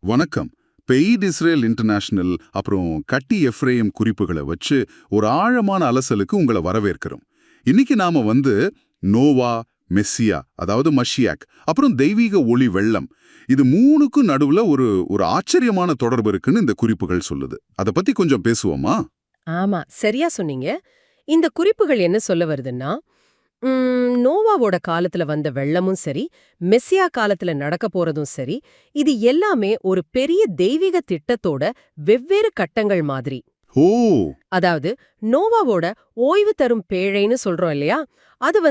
வணக்கம். Paid Israel international அப்புறம் கட்டி எஃப்ரேம் குறிப்புகளை வச்சு ஒரு ஆழமான அலசலுக்கு உங்களை வரவேற்கிறோம். இன்னைக்கு நாம நோவா, மெஸ்ஸியா அதாவது மஷியாக், அப்புறம் தெய்வீக ஒளி வெள்ளம், இது மூணுக்கும் நடுவுல ஒரு ஒரு ஆச்சரியமான தொடர்பு இருக்குன்னு இந்த குறிப்புகள் சொல்லுது. அதை பத்தி கொஞ்சம் பேசுவோமா? ஆமா, சரியா சொன்னீங்க. இந்த குறிப்புகள் என்ன சொல்ல வருதுன்னா, நோவாவோட காலத்துல வந்த வெள்ளமும் சரி, மெஸ்ஸியா காலத்துல நடக்க போறதும் சரி, இது எல்லாமே ஒரு பெரிய தெய்வீக திட்டத்தோட வெவ்வேறு கட்டங்கள் மாதிரி. ஓ, அதாவது நோவாவோட ஓய்வு தரும் பேழைன்னு சொல்றோம் இல்லையா, அது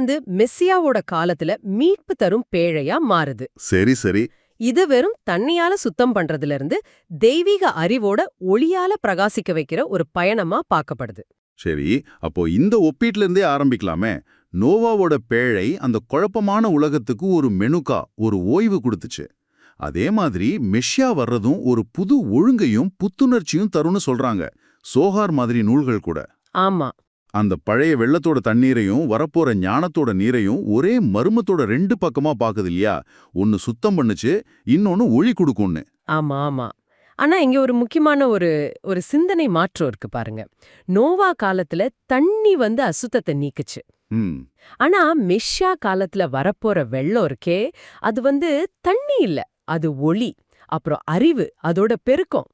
மெஸ்ஸியாவோட காலத்துல மீட்பு தரும் பேழையா மாறுது. சரி சரி. இது வெறும் தண்ணியால சுத்தம் பண்றதுல இருந்து தெய்வீக அறிவோட ஒளியால பிரகாசிக்க வைக்கிற ஒரு பயணமா பார்க்கப்படுது. சரி, அப்போ இந்த ஒப்பீட்ல இருந்தே ஆரம்பிக்கலாமே. நோவாவோட பேழை அந்த குழப்பமான உலகத்துக்கு ஒரு மெனுக்கா, ஒரு ஓய்வு கொடுத்துச்சு. அதே மாதிரி மெஷியா வர்றதும் ஒரு புது ஒழுங்கையும் புத்துணர்ச்சியும் தரும்னு சொல்றாங்க. சோகார் மாதிரி நூல்கள் கூட. ஆமா, அந்த பழைய வெள்ளத்தோட தண்ணீரையும் வரப்போற ஞானத்தோட நீரையும் ஒரே மர்மத்தோட ரெண்டு பக்கமா பாக்குது இல்லையா? ஒன்னு சுத்தம் பண்ணுச்சு, இன்னொன்னு ஒளி கொடுக்கும்னு. ஆமா, ஆமா. ஆனா இங்க ஒரு முக்கியமான ஒரு ஒரு சிந்தனை மாற்றம் இருக்கு பாருங்க. நோவா காலத்துல தண்ணி அசுத்தத்தை நீக்குச்சு. ம். ஆனா மெஷியா காலத்துல வரப்போற வெள்ளம் இருக்கே, அது தண்ணி இல்ல, அது ஒளி, அப்புறம் அறிவு, அதோட பெருக்கம்.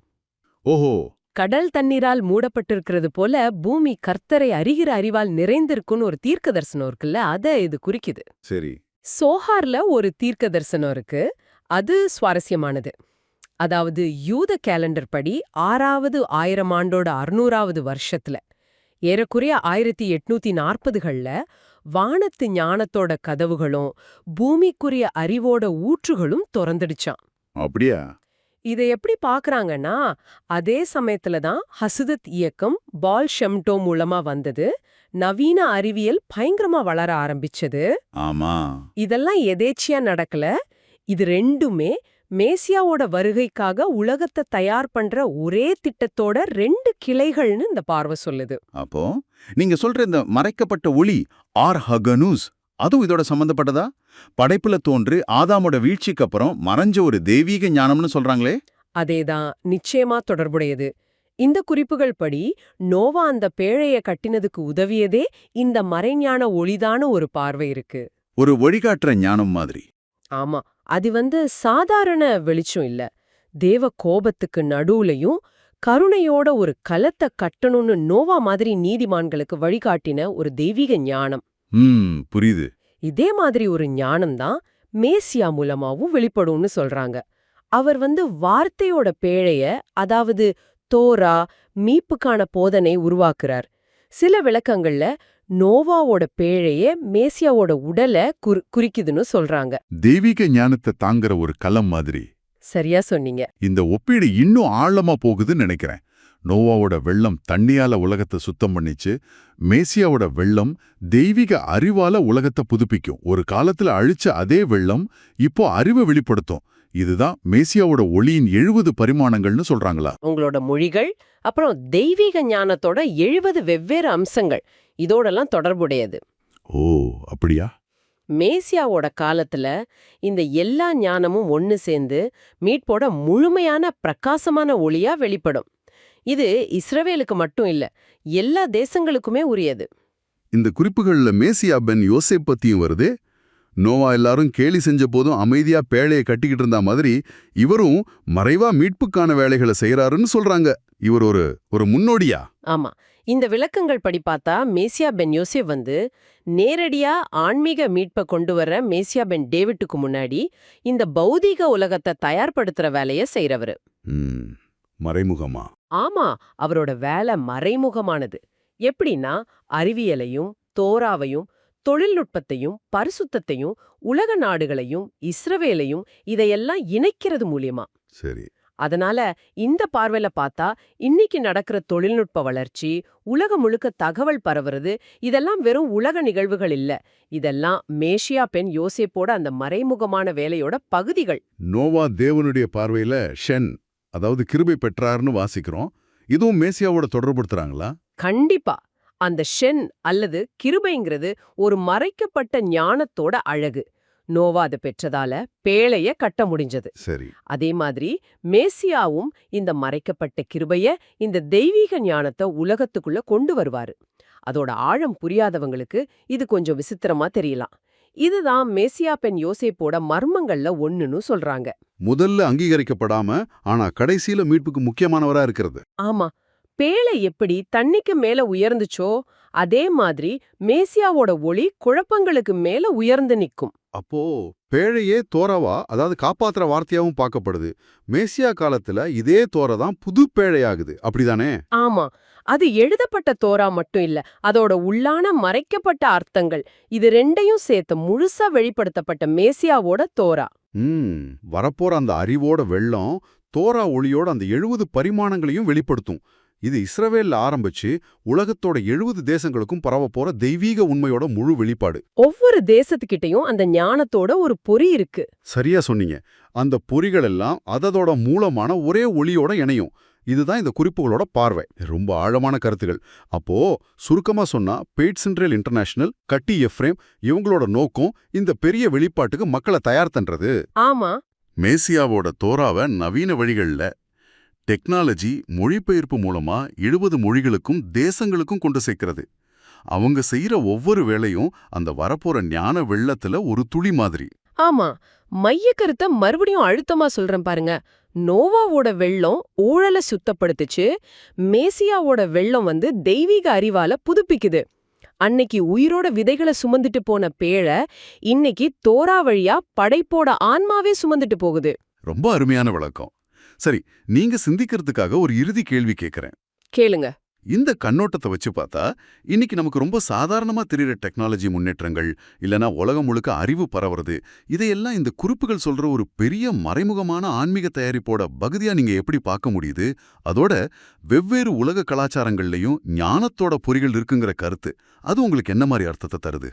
ஓஹோ. கடல் தண்ணீரால் மூடப்பட்டிருக்கிறது போல பூமி கர்த்தரை அறிகிற அறிவால் நிறைந்திருக்குன்னு ஒரு தீர்க்க தரிசனம் இருக்குல்ல, அத இது குறிக்குது. சரி. சோஹார்ல ஒரு தீர்க்க தரிசனம் இருக்கு. அது சுவாரஸ்யமானது. அதாவது யூத கேலண்டர் படி 6வது 1000 ஆண்டோட 600வது வருஷத்துல, ஏறக்குறைய 1840கள்ல வானத்து ஞானத்தோட கதவுகளும் பூமிக்குரிய அறிவோட ஊற்றுகளும் திறந்துடுச்சாம். அப்படியா? இதை எப்படி பாக்குறாங்கன்னா, அதே சமயத்துல தான் ஹசுதத் இயக்கம் பால் ஷெம்டோ மூலமா வந்தது. நவீன அறிவியல் பயங்கரமா வளர ஆரம்பிச்சது. ஆமா. இதெல்லாம் எதேச்சியா நடக்கல. இது ரெண்டுமே மேசியாவோட வருகைக்காக உலகத்தை தயார் பண்ற ஒரே திட்டத்தோட 2 கிளைகள்னு இந்த பார்வை சொல்லுது. அப்போ நீங்க சொல்ற இந்த மறைக்கப்பட்ட ஒளி ஹகனூஸ், அதுவும் இதோட சம்பந்தப்பட்டதா? படைப்புல தோன்று ஆதாமோட வீழ்ச்சிக்கு அப்புறம் மறைஞ்ச ஒரு தெய்வீக ஞானம்னு சொல்றாங்களே. அதேதான், நிச்சயமா தொடர்புடையது. இந்த குறிப்புகள் படி நோவா அந்த பேழைய கட்டினதுக்கு உதவியதே இந்த மறைஞான ஒளிதான ஒரு பார்வை இருக்கு. ஒரு வழிகாட்டுற ஞானம் மாதிரி. ஆமா, அது சாதாரண வெளிச்சம் இல்ல. தேவ கோபத்துக்கு நடுவுலயும் கருணையோட ஒரு கலத்தை கட்டணும்னு நோவா மாதிரி நீதிமான்களுக்கு வழிகாட்டின ஒரு தெய்வீக ஞானம். புரியுது. இதே மாதிரி ஒரு ஞானம்தான் மேசியா மூலமாவும் வெளிப்படும்னு சொல்றாங்க. அவர் வார்த்தையோட பேழைய, அதாவது தோரா, மீட்புக்கான போதனை உருவாக்குறார். சில விளக்கங்கள்ல நோவாவோட பேழைய மேசியாவோட உடலை குறிக்குதுன்னு சொல்றாங்க. தெய்வீக ஞானத்தை தாங்குற ஒரு களம் மாதிரி. சரியா சொன்னீங்க. இந்த ஒப்பீடு இன்னும் ஆழமா போகுதுன்னு நினைக்கிறேன். நோவாவோட வெள்ளம் தண்ணியால உலகத்தை சுத்தம் பண்ணிச்சு. மேசியாவோட வெள்ளம் தெய்வீக அறிவால உலகத்தை புதுப்பிக்கும். ஒரு காலத்துல அழிச்ச அதே வெள்ளம் இப்போ அறிவை வெளிப்படுத்தும். இதுதான் மேசியாவோட ஒளியின் 70 பரிமாணங்கள்னு சொல்றாங்களா? உங்களோட மொழிகள், அப்புறம் தெய்வீக ஞானத்தோட 70 வெவ்வேறு அம்சங்கள், இதோடலாம் தொடர்புடையது. ஓ, அப்படியா? மேசியாவோட காலத்துல இந்த எல்லா ஞானமும் ஒன்னு சேர்ந்து மீட்போட முழுமையான பிரகாசமான ஒளியா வெளிப்படும். இது இஸ்ரவேலுக்கு மட்டும் இல்ல, எல்லா தேசங்களுக்குமே உரியது. இந்த குறிப்புகள்ல மேசியா பென் யோசேப் பத்தியும் வருது. நோவா எல்லாரும் கேலி செஞ்ச போதும் அமைதியா பேழையை கட்டிக்கிட்டு இருந்தா மாதிரி இவரும் மறைவா மீட்புக்கான வேலைகளை செய்யறாருன்னு சொல்றாங்க. இவர் ஒரு முன்னோடியா? ஆமா, இந்த விளக்கங்கள் படி பார்த்தா மேசியா பென் யோசேப் நேரடியா ஆன்மீக மீட்பை கொண்டு வர மேசியா பென் டேவிட்டுக்கு முன்னாடி இந்த பௌதீக உலகத்தை தயார்படுத்துற வேலைய செய்யறவரு. மறைமுகமா? ஆமா, அவரோட வேலை மறைமுகமானது. எப்படின்னா, அறிவியலையும் தோராவையும் தொழில்நுட்பத்தையும் பரிசுத்தையும் உலக நாடுகளையும் இஸ்ரவேலையும் இதையெல்லாம் இணைக்கிறது மூலியமா. சரி. அதனால இந்த பார்வையில பார்த்தா இன்னைக்கு நடக்கிற தொழில்நுட்ப வளர்ச்சி, உலகம் முழுக்க தகவல் பரவுறது, இதெல்லாம் வெறும் உலக நிகழ்வுகள் இல்ல. இதெல்லாம் மேசியா பென் யோசேப்போட அந்த மறைமுகமான வேலையோட பகுதிகள். நோவா தேவனுடைய பார்வையில ஷென், அதாவது கிருபை பெற்றார்னு வாசிக்கிறோம். இதுவும் மேசியாவோட தொடர்புடுத்துறாங்களா? கண்டிப்பா. அந்த ஷென் அல்லது கிருபைங்கிறது ஒரு மறைக்கப்பட்ட ஞானத்தோட அழகு. நோவா அதை பெற்றதால பேழைய கட்ட முடிஞ்சது. சரி. அதே மாதிரி மேசியாவும் இந்த மறைக்கப்பட்ட கிருபைய, இந்த தெய்வீக ஞானத்தை உலகத்துக்குள்ள கொண்டு வருவாரு. அதோட ஆழம் புரியாதவங்களுக்கு இது கொஞ்சம் விசித்திரமா தெரியலாம். இதுதான் மேசியா பெண் யோசேப்போட மர்மங்கள்ல ஒண்ணுன்னு சொல்றாங்க. முதல்ல அங்கீகரிக்கப்படாம ஆனா கடைசியில மீட்புக்கு முக்கியமானவரா இருக்கிறது. ஆமா, பேழை எப்படி தண்ணிக்கு மேல உயர்ந்துச்சோ அதே மாதிரி மேசியாவோட ஒளி குழப்பங்களுக்கு மேல உயர்ந்து நிக்கும். அப்போ பேழையே தோராவா, அதாவது காப்பாத்துற வார்த்தையாவும் பார்க்கப்படுது. மேசியா காலத்துல இதே தோரை தான் புது பேழையாகுது, அப்படிதானே? ஆமா, அது எழுதப்பட்ட தோரா மட்டும் இல்ல, அதோட உள்ளான மறைக்கப்பட்ட அர்த்தங்கள், இது ரெண்டையும் சேர்த்து முழுசா வெளிப்படுத்தப்பட்ட மேசியாவோட தோரா. வரப்போற அந்த அறிவோட வெள்ளம் தோரா ஒளியோட அந்த 70 பரிமாணங்களையும் வெளிப்படுத்தும். இது இஸ்ரவேல்ல ஆரம்பிச்சு உலகத்தோட 70 தேசங்களுக்கும் பரவ போற தெய்வீக உண்மையோட முழு வெளிப்பாடு. ஒவ்வொரு தேசத்துக்கிட்டையும் அந்த ஞானத்தோட ஒரு பொறி இருக்கு. சரியா சொன்னீங்க. அந்த பொறிகள் எல்லாம் அதோட மூலமான ஒரே ஒளியோட இணையும். இதுதான் இந்த குறிப்புகளோட பார்வை. ரொம்ப ஆழமான கருத்துகள். அப்போ சுருக்கமா சொன்னா பெய்ட்ஸ் இன்டர்நேஷனல், கட்டி எஃப்ரேம் இவங்களோட நோக்கம் இந்த பெரிய வெளிப்பாட்டுக்கு மக்களை தயார் பண்றது. ஆமா, மேசியாவோட தோராவை நவீன வழிகள்ல டெக்னாலஜி மொழிபெயர்ப்பு மூலமா 70 மொழிகளுக்கும் தேசங்களுக்கும் கொண்டு சேர்க்கிறது. அவங்க செய்யற ஒவ்வொரு வேலையும் அந்த வரப்போற ஞான வெள்ளத்துல ஒரு துளி மாதிரி. ஆமா, மைய கருத்தை மறுபடியும் அழுத்தமா சொல்றேன் பாருங்க. நோவாவோட வெள்ளம் ஊழல சுத்தப்படுத்துச்சு, மேசியாவோட வெள்ளம் தெய்வீக அறிவால புதுப்பிக்குது. அன்னைக்கு உயிரோட விதைகளை சுமந்துட்டு போன பேழை இன்னைக்கு தோரா வழியா படைப்போட ஆன்மாவே சுமந்துட்டு போகுது. ரொம்ப அருமையான விளக்கம். சரி, நீங்க சிந்திக்கிறதுக்காக ஒரு இறுதி கேள்வி கேட்கறேன். கேளுங்க. இந்த கண்ணோட்டத்தை வச்சு பார்த்தா இன்னைக்கு நமக்கு ரொம்ப சாதாரணமா தெரியுற டெக்னாலஜி முன்னேற்றங்கள், இல்லனா உலகம் முழுக்க அறிவு பரவுறது, இதையெல்லாம் இந்த குறிப்புகள் சொல்ற ஒரு பெரிய மறைமுகமான ஆன்மீக தயாரிப்போட பகுதியா நீங்க எப்படி பார்க்க முடியுது? அதோட வெவ்வேறு உலக கலாச்சாரங்கள்லயும் ஞானத்தோட பொறிகள் இருக்குங்கிற கருத்து, அது உங்களுக்கு என்ன மாதிரி அர்த்தத்தை தருது?